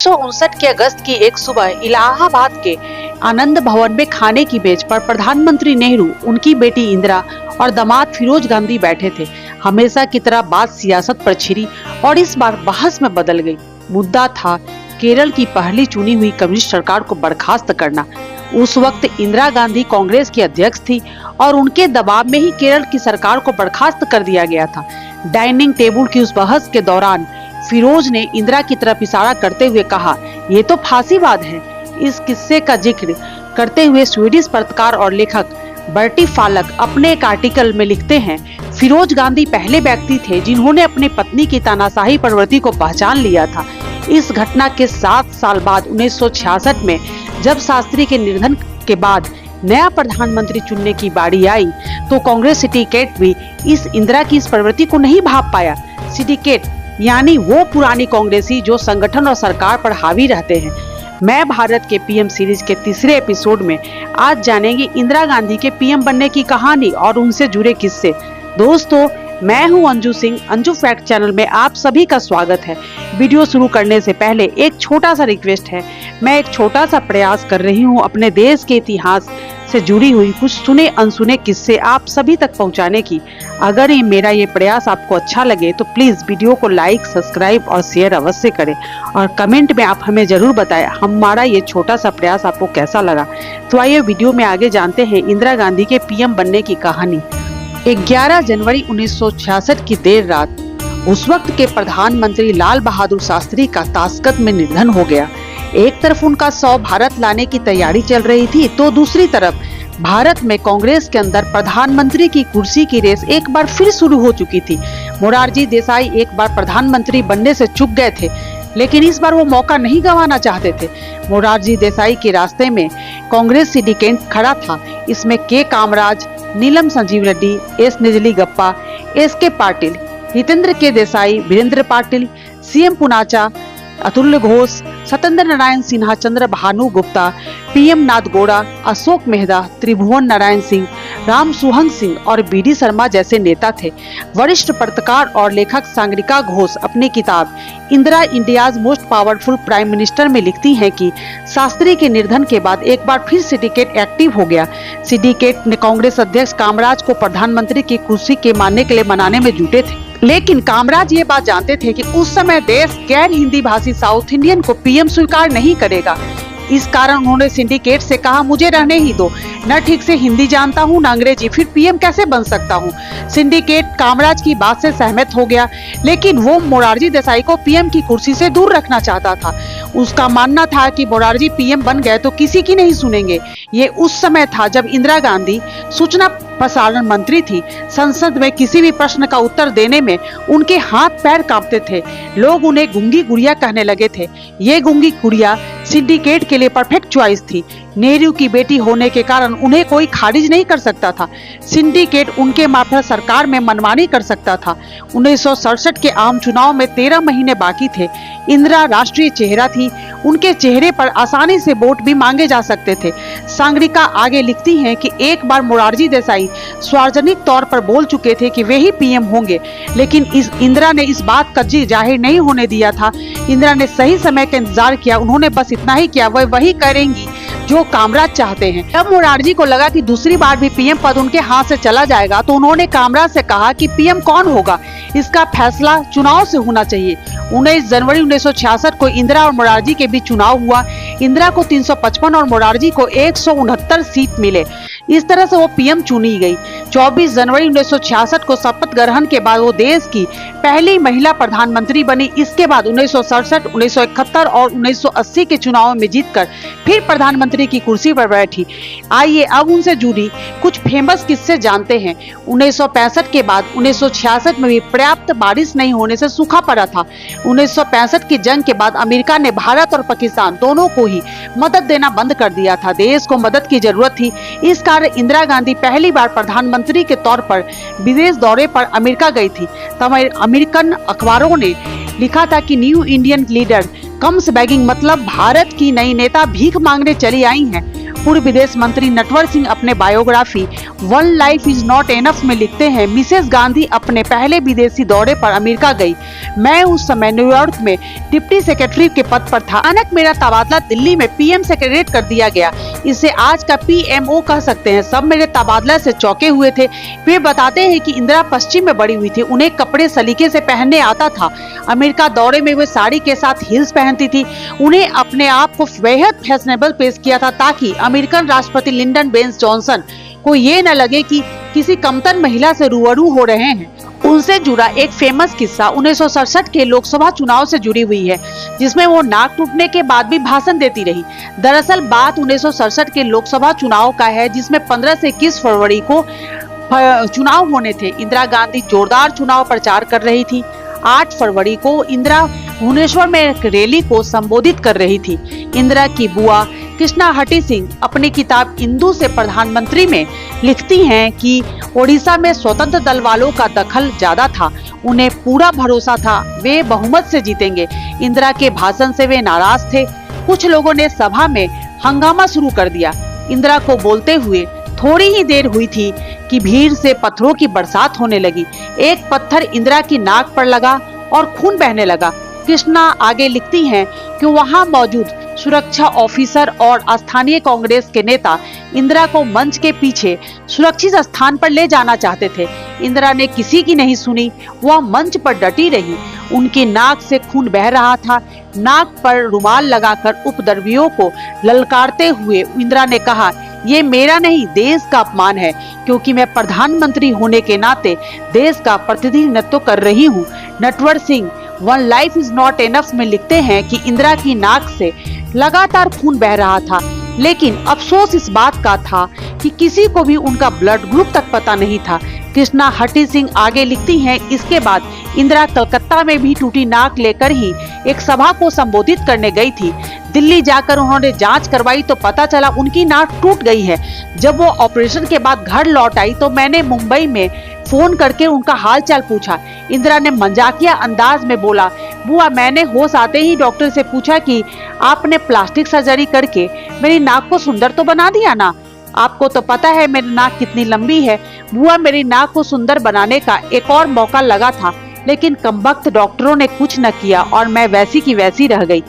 1959 के अगस्त की एक सुबह इलाहाबाद के आनंद भवन में खाने की मेज पर प्रधानमंत्री नेहरू, उनकी बेटी इंदिरा और दामाद फिरोज गांधी बैठे थे। हमेशा की तरह बात सियासत पर छिड़ी और इस बार बहस में बदल गई। मुद्दा था केरल की पहली चुनी हुई कम्युनिस्ट सरकार को बर्खास्त करना। उस वक्त इंदिरा गांधी कांग्रेस की अध्यक्ष थी और उनके दबाव में ही केरल की सरकार को बर्खास्त कर दिया गया था। डाइनिंग टेबल की उस बहस के दौरान फिरोज ने इंदिरा की तरफ इशारा करते हुए कहा, ये तो फांसीवाद है। इस किस्से का जिक्र करते हुए स्वीडिश पत्रकार और लेखक बर्टी फालक अपने एक आर्टिकल में लिखते हैं, फिरोज गांधी पहले व्यक्ति थे जिन्होंने अपनी पत्नी की तानाशाही प्रवृत्ति को पहचान लिया था। इस घटना के 7 साल बाद 1966 में जब शास्त्री के निधन के बाद नया प्रधानमंत्री चुनने की बारी आई तो कांग्रेस सिंडिकेट भी इस इंदिरा की इस प्रवृत्ति को नहीं भांप पाया। सिंडिकेट यानी वो पुरानी कांग्रेसी जो संगठन और सरकार पर हावी रहते हैं। मैं भारत के पीएम सीरीज के तीसरे एपिसोड में आज जानेंगे इंदिरा गांधी के पीएम बनने की कहानी और उनसे जुड़े किस्से। दोस्तों, मैं हूं अंजू सिंह। अंजू फैक्ट चैनल में आप सभी का स्वागत है। वीडियो शुरू करने से पहले एक छोटा सा रिक्वेस्ट है। मैं एक छोटा सा प्रयास कर रही हूं अपने देश के इतिहास से जुड़ी हुई कुछ सुने अनसुने किस्से आप सभी तक पहुंचाने की। अगर मेरा ये प्रयास आपको अच्छा लगे तो प्लीज वीडियो को लाइक, सब्सक्राइब और शेयर अवश्य करें और कमेंट में आप हमें जरूर बताएं हमारा ये छोटा सा प्रयास आपको कैसा लगा। तो आइए वीडियो में आगे जानते हैं इंदिरा गांधी के पीएम बनने की कहानी। 11 जनवरी 1966 की देर रात उस वक्त के प्रधानमंत्री लाल बहादुर शास्त्री का ताशकंद में निधन हो गया। एक तरफ उनका शव भारत लाने की तैयारी चल रही थी तो दूसरी तरफ भारत में कांग्रेस के अंदर प्रधानमंत्री की कुर्सी की रेस एक बार फिर शुरू हो चुकी थी। मोरारजी देसाई एक बार प्रधानमंत्री बनने से चूक गए थे, लेकिन इस बार वो मौका नहीं गंवाना चाहते थे। मोरारजी देसाई के रास्ते में कांग्रेस सिंडिकेट खड़ा था। इसमें के कामराज, नीलम संजीव रेड्डी, एस निजलीगप्पा, एस के पाटिल, हितेंद्र के देसाई, वीरेंद्र पाटिल, सीएम पुनाचा, अतुल्य घोष, सत्येंद्र नारायण सिन्हा, चंद्र भानु गुप्ता, पीएम नाथ गौड़ा, अशोक मेहता, त्रिभुवन नारायण सिंह, राम सुहंग सिंह और बीडी शर्मा जैसे नेता थे। वरिष्ठ पत्रकार और लेखक सांगरिका घोष अपनी किताब Indira India's most powerful prime minister में लिखती हैं कि शास्त्री के निधन के बाद एक बार फिर सिंडिकेट एक्टिव हो गया। सिंडिकेट ने कांग्रेस अध्यक्ष कामराज को प्रधानमंत्री की कुर्सी के मानने के लिए मनाने में जुटे थे, लेकिन कामराज ये बात जानते थे कि उस समय देश गैर हिंदी भाषी साउथ इंडियन को पीएम स्वीकार नहीं करेगा। इस कारण उन्होंने सिंडिकेट से कहा, मुझे रहने ही दो, न ठीक से हिंदी जानता हूँ न अंग्रेजी, फिर पीएम कैसे बन सकता हूँ। सिंडिकेट कामराज की बात से सहमत हो गया, लेकिन वो मोरारजी देसाई को पीएम की कुर्सी से दूर रखना चाहता था। उसका मानना था कि मोरारजी पीएम बन गए तो किसी की नहीं सुनेंगे। ये उस समय था जब इंदिरा गांधी सूचना प्रसारण मंत्री थी। संसद में किसी भी प्रश्न का उत्तर देने में उनके हाथ पैर कांपते थे। लोग उन्हें गूंगी गुड़िया कहने लगे थे। ये गूंगी गुड़िया सिंडिकेट के लिए परफेक्ट चॉइस थी। नेहरू की बेटी होने के कारण उन्हें कोई खारिज नहीं कर सकता था। सिंडिकेट उनके मार्फत सरकार में मनमानी कर सकता था। 1967 के आम चुनाव में 13 महीने बाकी थे। इंदिरा राष्ट्रीय चेहरा थी, उनके चेहरे पर आसानी से वोट भी मांगे जा सकते थे। सांगरिका आगे लिखती हैं कि एक बार मोरारजी देसाई सार्वजनिक तौर पर बोल चुके थे कि वे ही पीएम होंगे, लेकिन इंदिरा ने इस बात का जी जाहिर नहीं होने दिया था। इंदिरा ने सही समय का इंतजार किया। उन्होंने बस इतना ही किया, वह वही करेंगी जो कामराज चाहते हैं। जब मोरारजी को लगा कि दूसरी बार भी पीएम पद उनके हाथ से चला जाएगा तो उन्होंने कामराज से कहा कि पीएम कौन होगा इसका फैसला चुनाव से होना चाहिए। 19 जनवरी 1966 को इंदिरा और मोरारजी के बीच चुनाव हुआ। इंदिरा को 355 और मोरारजी को 169 सीट मिले। इस तरह से वो पीएम चुनी गई। 24 जनवरी 1966 को शपथ ग्रहण के बाद वो देश की पहली महिला प्रधानमंत्री बनी। इसके बाद 1967, 1971 और 1980 के चुनाव में जीतकर फिर प्रधानमंत्री की कुर्सी पर बैठी। आइए अब उनसे जुड़ी कुछ फेमस किस्से जानते हैं। 1965 के बाद 1966 में भी पर्याप्त बारिश नहीं होने से सूखा पड़ा था। 1965 की जंग के बाद अमेरिका ने भारत और पाकिस्तान दोनों को ही मदद देना बंद कर दिया था। देश को मदद की जरूरत थी। इस कारण इंदिरा गांधी पहली बार प्रधानमंत्री के तौर पर विदेश दौरे पर अमेरिका गई थी। तब अमेरिकन अखबारों ने लिखा था कि new Indian leader comes begging, मतलब भारत की नई नेता भीख मांगने चली आई हैं। पूर्व विदेश मंत्री नटवर सिंह अपने biography one life is not enough में लिखते हैं, मिसेस गांधी अपने पहले विदेशी दौरे पर अमेरिका गई। मैं उस समय न्यूयॉर्क में डिप्टी सेक्रेटरी के पद पर था। अचानक मेरा तबादला दिल्ली में पीएम सेक्रेटरीट कर दिया गया। इसे आज का पीएमओ कह सकते हैं। सब मेरे तबादला से चौंके हुए थे। वे बताते हैं कि इंदिरा पश्चिम में बड़ी हुई थी, उन्हें कपड़े सलीके से पहनने आता था। अमेरिका दौरे में वे साड़ी के साथ हील्स पहनती थी। उन्हें अपने आप को बेहद फैशनेबल पेश किया था ताकि अमेरिकन राष्ट्रपति लिंडन बेंस जॉनसन को ये न लगे कि किसी कमतर महिला से रूबरू हो रहे हैं। उनसे जुड़ा एक फेमस किस्सा 1967 के लोकसभा चुनाव से जुड़ी हुई है, जिसमें वो नाक टूटने के बाद भी भाषण देती रही। दरअसल बात 1967 के लोकसभा चुनाव का है, जिसमें 15 से 21 फरवरी को चुनाव होने थे। इंदिरा गांधी जोरदार चुनाव प्रचार कर रही थी। 8 फरवरी को इंदिरा भुवनेश्वर में एक रैली को संबोधित कर रही थी। इंदिरा की बुआ कृष्णा हटी सिंह अपनी किताब इंदु से प्रधानमंत्री में लिखती हैं कि ओडिशा में स्वतंत्र दल वालों का दखल ज्यादा था, उन्हें पूरा भरोसा था वे बहुमत से जीतेंगे। इंदिरा के भाषण से वे नाराज थे। कुछ लोगों ने सभा में हंगामा शुरू कर दिया। इंदिरा को बोलते हुए थोड़ी ही देर हुई थी कि भीड़ से पत्थरों की बरसात होने लगी। एक पत्थर इंदिरा की नाक पर लगा और खून बहने लगा। कृष्णा आगे लिखती हैं कि वहां मौजूद सुरक्षा ऑफिसर और स्थानीय कांग्रेस के नेता इंदिरा को मंच के पीछे सुरक्षित स्थान पर ले जाना चाहते थे। इंदिरा ने किसी की नहीं सुनी, वह मंच पर डटी रही। उनकी नाक से खून बह रहा था। नाक पर रुमाल लगाकर उपद्रवियों को ललकारते हुए इंदिरा ने कहा, ये मेरा नहीं देश का अपमान है, क्योंकि मैं प्रधानमंत्री होने के नाते देश का प्रतिनिधित्व कर रही हूँ। Natwar Singh one life is not enough में लिखते हैं कि इंदिरा की नाक से लगातार खून बह रहा था, लेकिन अफसोस इस बात का था कि किसी को भी उनका ब्लड ग्रुप तक पता नहीं था। कृष्णा हटी सिंह आगे लिखती हैं, इसके बाद इंदिरा कलकत्ता में भी टूटी नाक लेकर ही एक सभा को संबोधित करने गई थी। दिल्ली जाकर उन्होंने जांच करवाई तो पता चला उनकी नाक टूट गई है। जब वो ऑपरेशन के बाद घर लौट आई तो मैंने मुंबई में फोन करके उनका हाल चाल पूछा। इंदिरा ने मजाकिया अंदाज में बोला, बुआ मैंने होश आते ही डॉक्टर से पूछा कि आपने प्लास्टिक सर्जरी करके मेरी नाक को सुंदर तो बना दिया ना? आपको तो पता है मेरी नाक कितनी लंबी है। बुआ मेरी नाक को सुंदर बनाने का एक और मौका लगा था, लेकिन कमबख्त डॉक्टरों ने कुछ न किया और मैं वैसी की वैसी रह गई।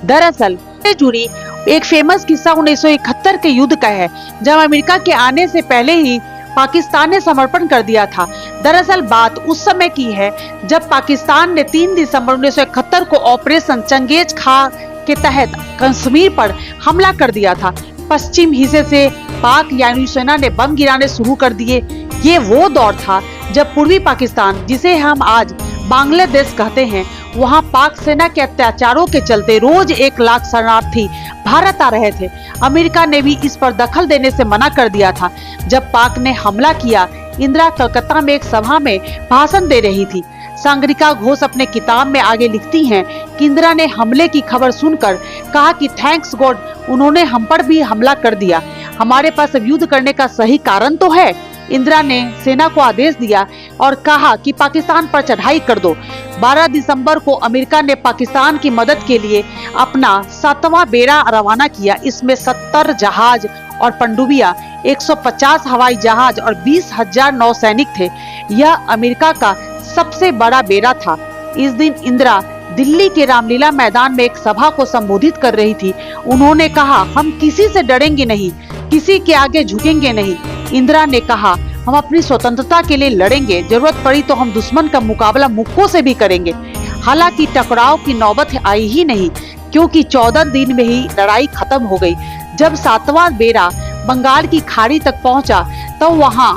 दरअसल जुड़ी एक फेमस किस्सा 1971 के युद्ध का है, जब अमेरिका के आने से पहले ही पाकिस्तान ने समर्पण कर दिया था। दरअसल बात उस समय की है जब पाकिस्तान ने 3 दिसंबर 1971 को ऑपरेशन चंगेज खा के तहत कश्मीर पर हमला कर दिया था। पश्चिम हिस्से से पाक वायुसेना ने बम गिराने शुरू कर दिए। ये वो दौर था जब पूर्वी पाकिस्तान, जिसे हम आज बांग्लादेश कहते हैं, वहां पाक सेना के अत्याचारों के चलते रोज 1 लाख शरणार्थी भारत आ रहे थे। अमेरिका ने भी इस पर दखल देने से मना कर दिया था। जब पाक ने हमला किया, इंदिरा कलकत्ता में एक सभा में भाषण दे रही थी। सांगरिका घोष अपने किताब में आगे लिखती हैं कि इंदिरा ने हमले की खबर सुनकर कहा कि थैंक्स गॉड उन्होंने हम पर भी हमला कर दिया, हमारे पास अब युद्ध करने का सही कारण तो है। इंदिरा ने सेना को आदेश दिया और कहा कि पाकिस्तान पर चढ़ाई कर दो। 12 दिसंबर को अमेरिका ने पाकिस्तान की मदद के लिए अपना 7वां बेड़ा रवाना किया। इसमें 70 जहाज और पनडुबियां, 150 हवाई जहाज और 20,000 नौसैनिक थे। यह अमेरिका का सबसे बड़ा बेड़ा था। इस दिन इंदिरा दिल्ली के रामलीला मैदान में एक सभा को संबोधित कर रही थी। उन्होंने कहा, हम किसी से डरेंगे नहीं, किसी के आगे झुकेंगे नहीं। इंदिरा ने कहा, हम अपनी स्वतंत्रता के लिए लड़ेंगे, जरूरत पड़ी तो हम दुश्मन का मुकाबला मुक्कों से भी करेंगे। हालांकि टकराव की नौबत आई ही नहीं, क्योंकि 14 दिन में ही लड़ाई खत्म हो गई। जब 7वां बेड़ा बंगाल की खाड़ी तक पहुंचा तो वहां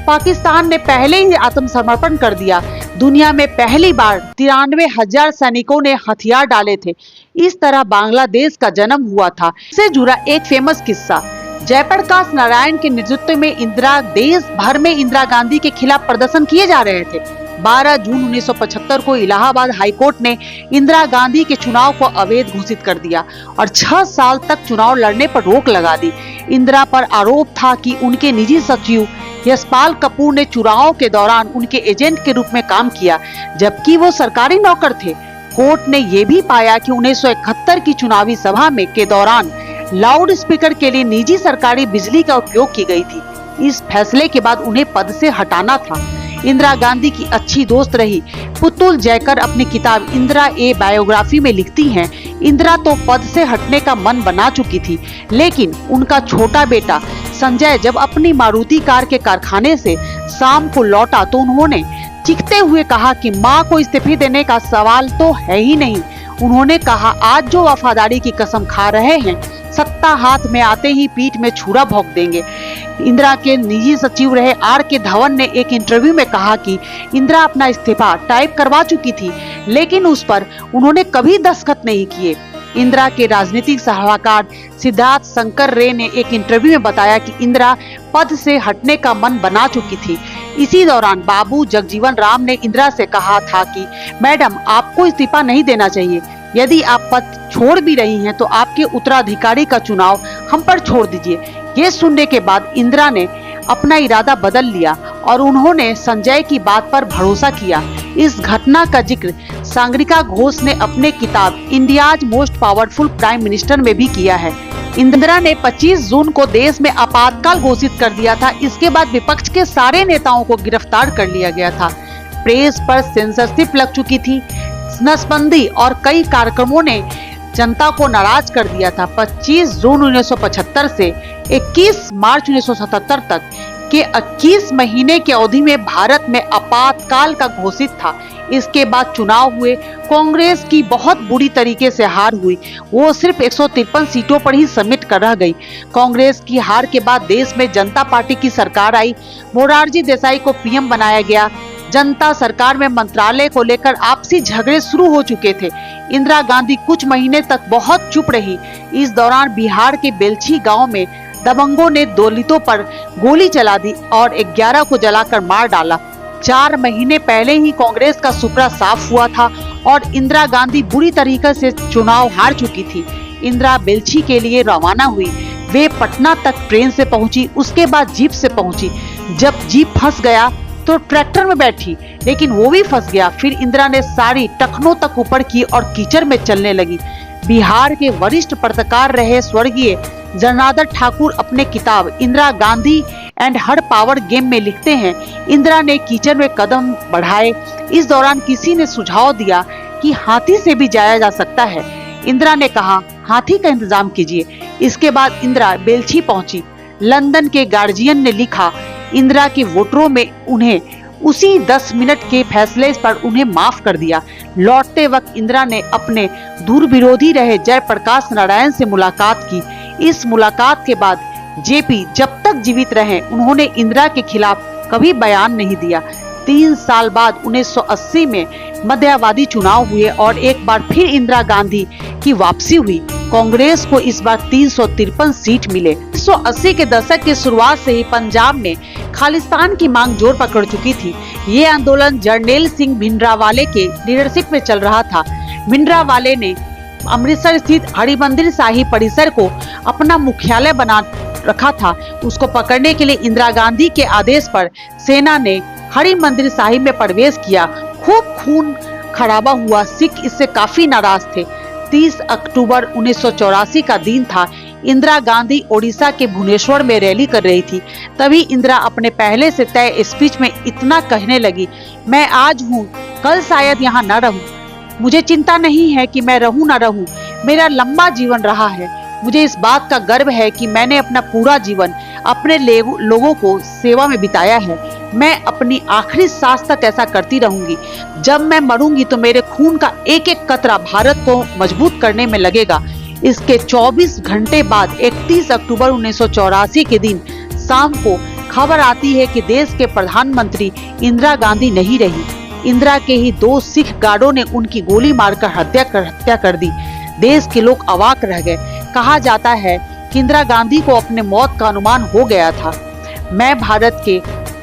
पाकिस्तान ने पहले ही आत्मसमर्पण कर दिया। दुनिया में पहली बार 93,000 सैनिकों ने हथियार डाले थे। इस तरह बांग्लादेश का जन्म हुआ था। इससे जुड़ा एक फेमस किस्सा, जयप्रकाश नारायण के नेतृत्व में देश भर में इंदिरा गांधी के खिलाफ प्रदर्शन किए जा रहे थे। 12 जून 1975 को इलाहाबाद हाईकोर्ट ने इंदिरा गांधी के चुनाव को अवैध घोषित कर दिया और 6 साल तक चुनाव लड़ने पर रोक लगा दी। इंदिरा पर आरोप था कि उनके निजी सचिव यशपाल कपूर ने चुनाव के दौरान उनके एजेंट के रूप में काम किया, जबकि वो सरकारी नौकर थे। कोर्ट ने ये भी पाया कि 1971 की चुनावी सभा में के दौरान लाउड स्पीकर के लिए निजी सरकारी बिजली का उपयोग की गई थी। इस फैसले के बाद उन्हें पद से हटाना था। इंदिरा गांधी की अच्छी दोस्त रही पुतुल जयकर अपनी किताब इंदिरा ए बायोग्राफी में लिखती हैं, इंदिरा तो पद से हटने का मन बना चुकी थी, लेकिन उनका छोटा बेटा संजय जब अपनी मारुति कार के कारखाने से शाम को लौटा तो उन्होंने चीखते हुए कहा कि माँ को इस्तीफे देने का सवाल तो है ही नहीं। उन्होंने कहा, आज जो वफादारी की कसम खा रहे हैं, सत्ता हाथ में आते ही पीठ में छुरा भोंक देंगे। इंदिरा के निजी सचिव रहे आर के धवन ने एक इंटरव्यू में कहा कि इंदिरा अपना इस्तीफा टाइप करवा चुकी थी, लेकिन उस पर उन्होंने कभी दस्तखत नहीं किए। इंदिरा के राजनीतिक सलाहकार सिद्धार्थ शंकर रे ने एक इंटरव्यू में बताया कि इंदिरा पद से हटने का मन बना चुकी थी। इसी दौरान बाबू जगजीवन राम ने इंदिरा से कहा था कि मैडम, आपको इस्तीफा नहीं देना चाहिए। यदि आप पद छोड़ भी रही हैं तो आपके उत्तराधिकारी का चुनाव हम पर छोड़ दीजिए। ये सुनने के बाद इंदिरा ने अपना इरादा बदल लिया और उन्होंने संजय की बात पर भरोसा किया। इस घटना का जिक्र सांग्रिका घोष ने अपने किताब India's most powerful prime minister में भी किया है। इंदिरा ने 25 जून को देश में आपातकाल घोषित कर दिया था। इसके बाद विपक्ष के सारे नेताओं को गिरफ्तार कर लिया गया था। प्रेस पर सेंसरशिप लग चुकी थी। नसबंदी और कई कार्यक्रमों ने जनता को नाराज कर दिया था। 25 जून 1975 से 21 मार्च 1977 तक के 21 महीने की अवधि में भारत में आपातकाल का घोषित था। इसके बाद चुनाव हुए। कांग्रेस की बहुत बुरी तरीके से हार हुई। वो सिर्फ 153 सीटों पर ही समिट कर रह गई। कांग्रेस की हार के बाद देश में जनता पार्टी की सरकार आई। मोरारजी देसाई को पीएम बनाया गया। जनता सरकार में मंत्रालय को लेकर आपसी झगड़े शुरू हो चुके थे। इंदिरा गांधी कुछ महीने तक बहुत चुप रही। इस दौरान बिहार के बेलछी गांव में दबंगों ने दलितों पर गोली चला दी और 11 को जलाकर मार डाला। 4 महीने पहले ही कांग्रेस का सुपड़ा साफ हुआ था और इंदिरा गांधी बुरी तरीके से चुनाव हार चुकी थी। इंदिरा बेलछी के लिए रवाना हुई। वे पटना तक ट्रेन से पहुंची, उसके बाद जीप से पहुंची। जब जीप फंस गया तो ट्रैक्टर में बैठी, लेकिन वो भी फंस गया। फिर इंदिरा ने साड़ी टखनों तक ऊपर की और कीचड़ में चलने लगी। बिहार के वरिष्ठ पत्रकार रहे स्वर्गीय जनार्दन ठाकुर अपने किताब Indira Gandhi and her power game में लिखते हैं, इंदिरा ने कीचड़ में कदम बढ़ाए। इस दौरान किसी ने सुझाव दिया कि हाथी से भी जाया जा सकता है। इंदिरा ने कहा, हाथी का इंतजाम कीजिए। इसके बाद इंदिरा बेलछी पहुंची। लंदन के गार्जियन ने लिखा, इंदिरा के वोटरों में उन्हें उसी 10 मिनट के फैसले पर उन्हें माफ कर दिया। लौटते वक्त इंदिरा ने अपने दूर विरोधी रहे जयप्रकाश नारायण से मुलाकात की। इस मुलाकात के बाद जेपी जब तक जीवित रहे उन्होंने इंदिरा के खिलाफ कभी बयान नहीं दिया। 3 साल बाद 1980 में मध्यावधि चुनाव हुए और एक बार फिर इंदिरा गांधी की वापसी हुई। कांग्रेस को इस बार 353 सीट मिले। 1980 के दशक की शुरुआत से ही पंजाब में खालिस्तान की मांग जोर पकड़ चुकी थी। ये आंदोलन जरनैल सिंह भिंडरावाले के लीडरशिप में चल रहा था। भिंडरावाले ने अमृतसर स्थित हरिमंदिर साहिब परिसर को अपना मुख्यालय बना रखा था। उसको पकड़ने के लिए इंदिरा गांधी के आदेश पर सेना ने हरिमंदिर साहिब में प्रवेश किया। खूब खून खराबा हुआ। सिख इससे काफी नाराज थे। 30 अक्टूबर 1984 का दिन था। इंदिरा गांधी ओडिशा के भुवनेश्वर में रैली कर रही थी। तभी इंदिरा अपने पहले से तय स्पीच में इतना कहने लगी, मैं आज हूँ, कल शायद यहाँ न रहूं। मुझे चिंता नहीं है कि मैं रहूं न रहूं। मेरा लंबा जीवन रहा है। मुझे इस बात का गर्व है कि मैंने अपना पूरा जीवन अपने लोगों को सेवा में बिताया है। मैं अपनी आखिरी सांस तक ऐसा करती रहूंगी। जब मैं मरूंगी तो मेरे खून का एक एक कतरा भारत को मजबूत करने में लगेगा। इसके 24 घंटे बाद 31 अक्टूबर 1984 के दिन शाम को खबर आती है कि देश के प्रधानमंत्री इंदिरा गांधी नहीं रही। इंदिरा के ही 2 सिख गार्डों ने उनकी गोली मारकर हत्या कर दी। देश के लोग अवाक रह गए। कहा जाता है कि इंदिरा गांधी को अपने मौत का अनुमान हो गया था। मैं भारत के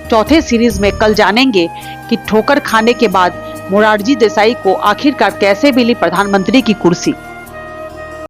चौथे सीरीज में कल जानेंगे कि ठोकर खाने के बाद मोरारजी देसाई को आखिरकार कैसे मिली प्रधानमंत्री की कुर्सी।